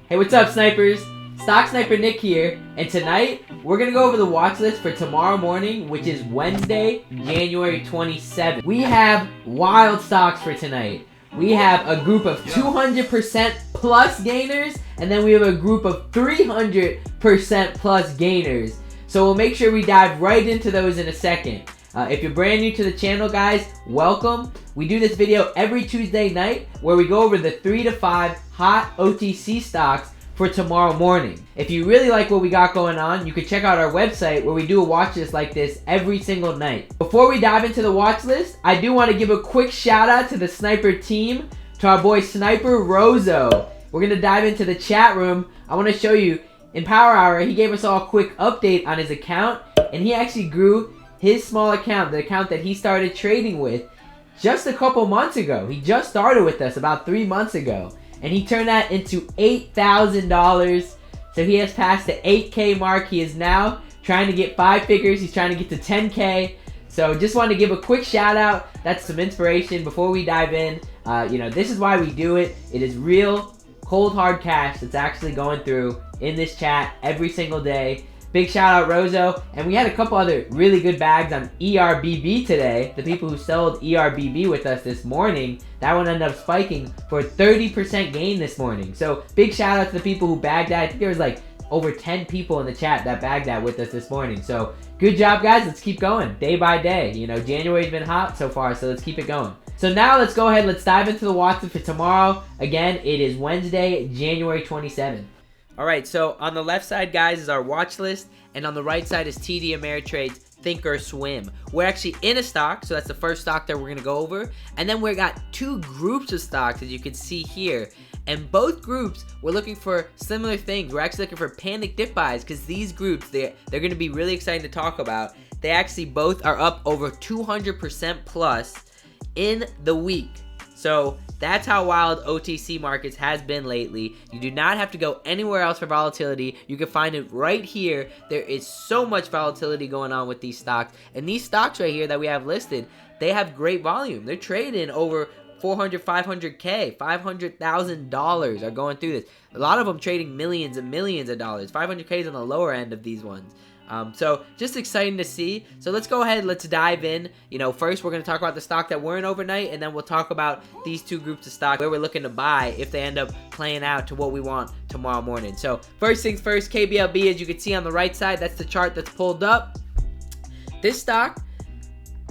Hey, what's up, snipers? Stock Sniper Nick here, and tonight we're gonna go over the watch list for tomorrow morning, which is Wednesday, January 27th. We have wild stocks for tonight. We have a group of 200% plus gainers, and then we have a group of 300% plus gainers. So we'll make sure we dive right into those in a second. If you're brand new to the channel, guys, welcome. We do this video every Tuesday night where we go over the 3 to 5 hot OTC stocks for tomorrow morning. If you really like what we got going on, you can check out our website where we do a watch list like this every single night. Before we dive into the watch list, I do want to give a quick shout out to the Sniper team, to our boy Sniper Rozo. We're going to dive into the chat room. I want to show you, in Power Hour, he gave us all a quick update on his account, and he actually grew his small account, the account that he started trading with, just a couple months ago. He just started with us about 3 months ago, and he turned that into $8,000. So he has passed the 8K mark. He is now trying to get 5 figures. He's trying to get to 10K. So just wanted to give a quick shout out. That's some inspiration before we dive in. This is why we do it. It is real, cold, hard cash that's actually going through in this chat every single day. Big shout out Rozo, and we had a couple other really good bags on ERBB today. The people who sold ERBB with us this morning, that one ended up spiking for a 30% gain this morning. So big shout out to the people who bagged that. I think there was like over 10 people in the chat that bagged that with us this morning. So good job, guys. Let's keep going day by day. January's been hot so far, so let's keep it going. So now let's go ahead. Let's dive into the watch list for tomorrow. Again, it is Wednesday, January 27th. Alright, so on the left side, guys, is our watch list, and on the right side is TD Ameritrade's Think or Swim. We're actually in a stock, so that's the first stock that we're going to go over, and then we got 2 groups of stocks, as you can see here, and both groups, we're looking for similar things. We're actually looking for panic dip buys, because these groups, they're going to be really exciting to talk about. They actually both are up over 200% plus in the week. So that's how wild OTC markets has been lately. You do not have to go anywhere else for volatility. You can find it right here. There is so much volatility going on with these stocks. And these stocks right here that we have listed, they have great volume. They're trading over 400, 500K, $500,000 are going through this. A lot of them trading millions and millions of dollars. 500K is on the lower end of these ones. So just exciting to see. So let's go ahead, let's dive in. First we're going to talk about the stock that we're in overnight, and then we'll talk about these 2 groups of stock where we're looking to buy if they end up playing out to what we want tomorrow morning. So first things first, KBLB, as you can see on the right side, that's the chart that's pulled up. This stock,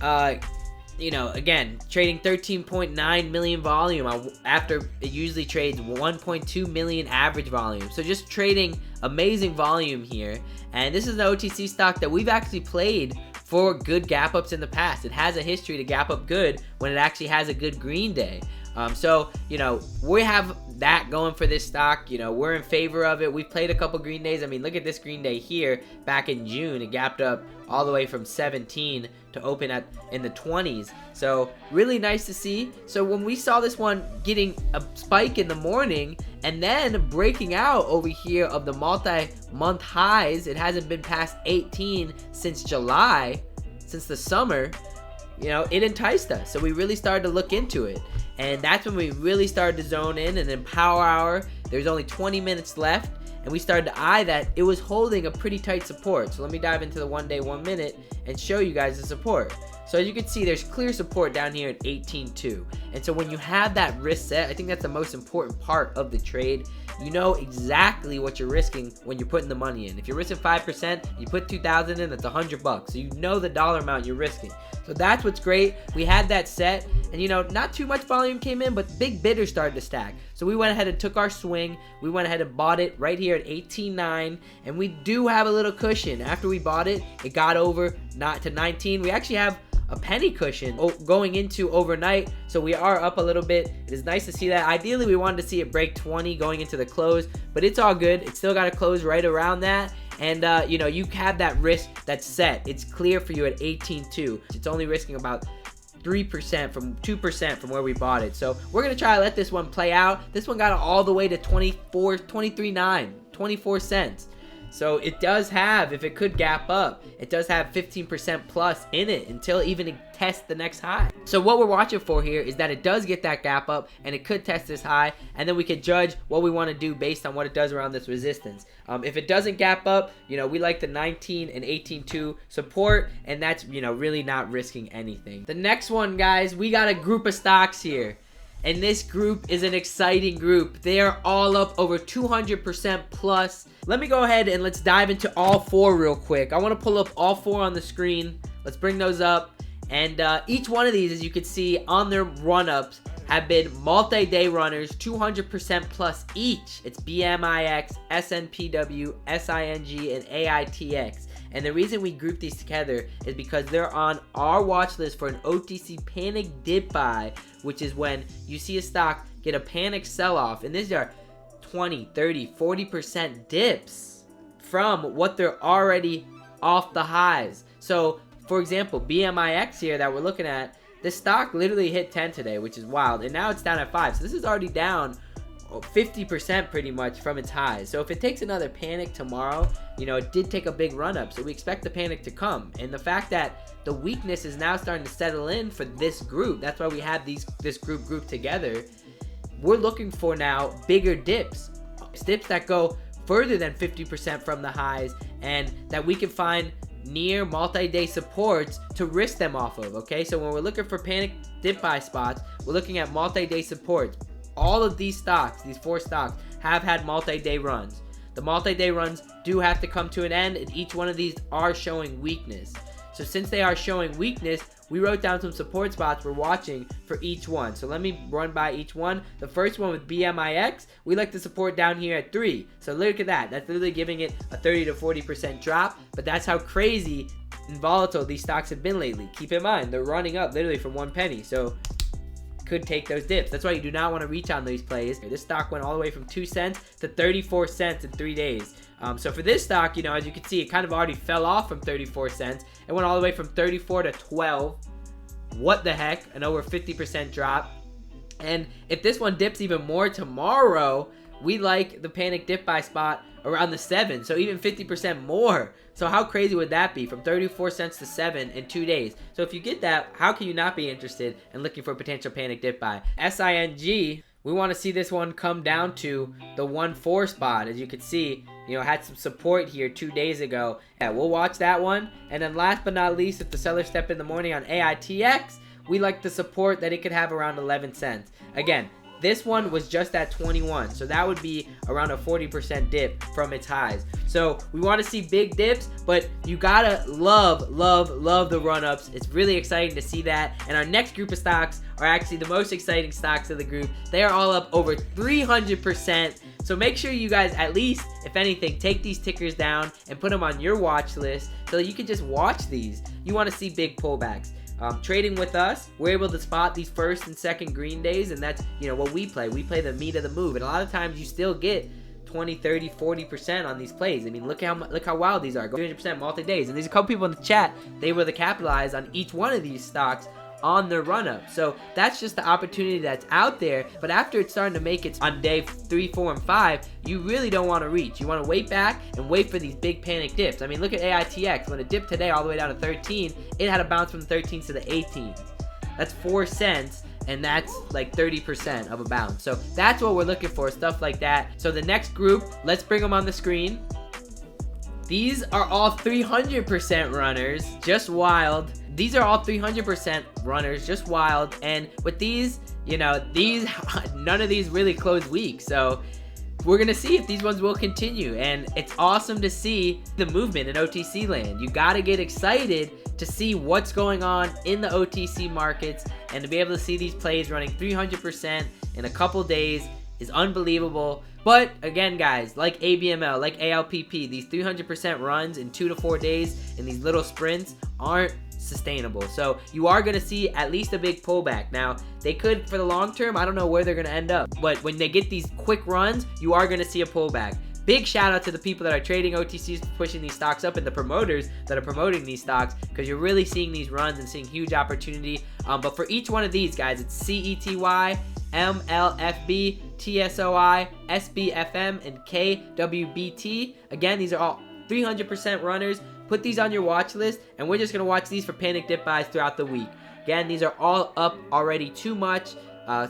again, trading 13.9 million volume after it usually trades 1.2 million average volume. So just trading amazing volume here. And this is an OTC stock that we've actually played for good gap ups in the past. It has a history to gap up good when it actually has a good green day. We have that going for this stock. We're in favor of it. We've played a couple green days. I mean, look at this green day here back in June. It gapped up all the way from 17 to open in the 20s. So really nice to see. So when we saw this one getting a spike in the morning and then breaking out over here of the multi-month highs, it hasn't been past 18 since July, since the summer. It enticed us. So we really started to look into it. And that's when we really started to zone in. And then Power Hour, there's only 20 minutes left. And we started to eye that it was holding a pretty tight support. So let me dive into the 1 day, 1 minute and show you guys the support. So as you can see, there's clear support down here at 18.2. And so when you have that risk set, I think that's the most important part of the trade. You know exactly what you're risking when you're putting the money in. If you're risking 5%, you put 2,000 in, that's $100. So you know the dollar amount you're risking. So that's what's great. We had that set, and not too much volume came in, but big bidders started to stack. So we went ahead and took our swing. We went ahead and bought it right here at 18.9, and we do have a little cushion. After we bought it, it got over not to 19. We actually have a penny cushion going into overnight, so we are up a little bit. It is nice to see that. Ideally, we wanted to see it break 20 going into the close, but it's all good. It's still got to close right around that. And you have that risk that's set. It's clear for you at 18.2. It's only risking about 3% from 2% from where we bought it. So we're gonna try to let this one play out. This one got all the way to 24 cents. So it does have, if it could gap up, it does have 15% plus in it until even it tests the next high. So what we're watching for here is that it does get that gap up and it could test this high, and then we could judge what we want to do based on what it does around this resistance. If it doesn't gap up, you know, we like the 19 and 18.2 support, and that's, you know, really not risking anything. The next one, guys, we got a group of stocks here. And this group is an exciting group. They are all up over 200% plus. Let me go ahead and let's dive into all four real quick. I want to pull up all four on the screen. Let's bring those up. And each one of these, as you can see on their run-ups, have been multi-day runners, 200% plus each. It's BMIX, SNPW, SING, and AITX. And the reason we group these together is because they're on our watch list for an OTC panic dip buy, which is when you see a stock get a panic sell-off. And these are 20, 30, 40% dips from what they're already off the highs. So, for example, BMIX here that we're looking at, this stock literally hit 10 today, which is wild. And now it's down at 5. So this is already down 50% pretty much from its highs. So if it takes another panic tomorrow, you know, it did take a big run up, so we expect the panic to come. And the fact that the weakness is now starting to settle in for this group, that's why we have this group grouped together. We're looking for now bigger dips that go further than 50% from the highs, and that we can find near multi-day supports to risk them off of. Okay, so when we're looking for panic dip buy spots, we're looking at multi-day supports. All of these stocks, these four stocks, have had multi-day runs. The multi-day runs do have to come to an end, and each one of these are showing weakness. So since they are showing weakness, we wrote down some support spots we're watching for each one. So let me run by each one. The first one with BMIX, we like the support down here at 3. So look at that. That's literally giving it a 30 to 40% drop, but that's how crazy and volatile these stocks have been lately. Keep in mind, they're running up literally from 1 penny. So could take those dips. That's why you do not want to reach on these plays. This stock went all the way from 2 cents to 34 cents in 3 days. So for this stock, you know, as you can see, it kind of already fell off from 34 cents. It went all the way from 34 to 12. What the heck? An over 50% drop. And if this one dips even more tomorrow, we like the panic dip buy spot around the 7. So even 50% more. So how crazy would that be? From 34 cents to 7 in 2 days. So if you get that, how can you not be interested in looking for a potential panic dip buy? SING, we want to see this one come down to the 1.4 spot. As you can see, you know, had some support here 2 days ago. Yeah, we'll watch that one. And then last but not least, if the sellers step in the morning on AITX, we like the support that it could have around 11 cents. Again, this one was just at 21, so that would be around a 40% dip from its highs. So we want to see big dips, but you gotta love the run-ups. It's really exciting to see that. And our next group of stocks are actually the most exciting stocks of the group. They are all up over 300%. So make sure you guys, at least, if anything, take these tickers down and put them on your watch list so that you can just watch these. You want to see big pullbacks. Trading with us, we're able to spot these first and second green days, and that's, you know, what we play. We play the meat of the move, and a lot of times you still get 20, 30, 40% on these plays. I mean, look how wild these are. 300% multi-days. And there's a couple people in the chat, they were to capitalize on each one of these stocks on their run-up. So that's just the opportunity that's out there. But after it's starting to make it on day 3, 4, and 5, you really don't want to reach. You want to wait back and wait for these big panic dips. I mean, look at AITX. When it dipped today all the way down to 13, it had a bounce from the 13s to the 18s. That's 4 cents. And that's like 30% of a bounce. So that's what we're looking for, stuff like that. So the next group, let's bring them on the screen. These are all 300% runners, just wild. These are all 300% runners, just wild. And with these, you know, none of these really close weak. So we're going to see if these ones will continue. And it's awesome to see the movement in OTC land. You got to get excited to see what's going on in the OTC markets, and to be able to see these plays running 300% in a couple days is unbelievable. But again, guys, like ABML, like ALPP, these 300% runs in 2 to 4 days in these little sprints aren't sustainable. So you are going to see at least a big pullback. Now, they could, for the long term, I don't know where they're going to end up, but when they get these quick runs, you are going to see a pullback. Big shout out to the people that are trading OTCs, pushing these stocks up, and the promoters that are promoting these stocks, because you're really seeing these runs and seeing huge opportunity. But for each one of these guys, it's CETY, MLFB, TSOI, SBFM, and KWBT. Again, these are all 300% runners. Put these on your watch list, and we're just going to watch these for panic dip buys throughout the week. Again, these are all up already too much.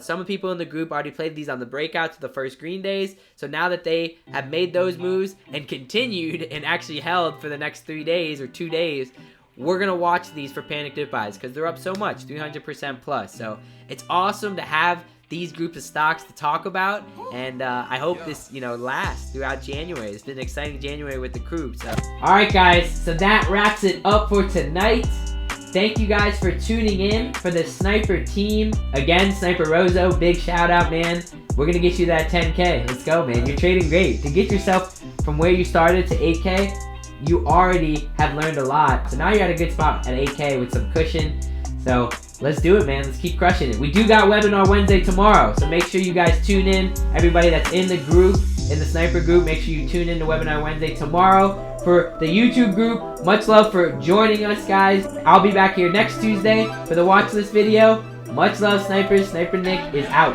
Some of the people in the group already played these on the breakouts of the first green days. So now that they have made those moves and continued and actually held for the next 3 days or 2 days, we're going to watch these for panic dip buys because they're up so much, 300% plus. So it's awesome to have these groups of stocks to talk about, and I hope this, lasts throughout January. It's been an exciting January with the crew. So, all right, guys. So that wraps it up for tonight. Thank you guys for tuning in for the Sniper team. Again, Sniper Rozo, big shout out, man. We're gonna get you that 10K. Let's go, man. You're trading great. To get yourself from where you started to 8K, you already have learned a lot. So now you're at a good spot at 8K with some cushion. So let's do it, man. Let's keep crushing it. We do got Webinar Wednesday tomorrow, so make sure you guys tune in. Everybody that's in the group, in the Sniper group, make sure you tune in to Webinar Wednesday tomorrow. For the YouTube group, much love for joining us, guys. I'll be back here next Tuesday for the watch list video. Much love, Snipers. Sniper Nick is out.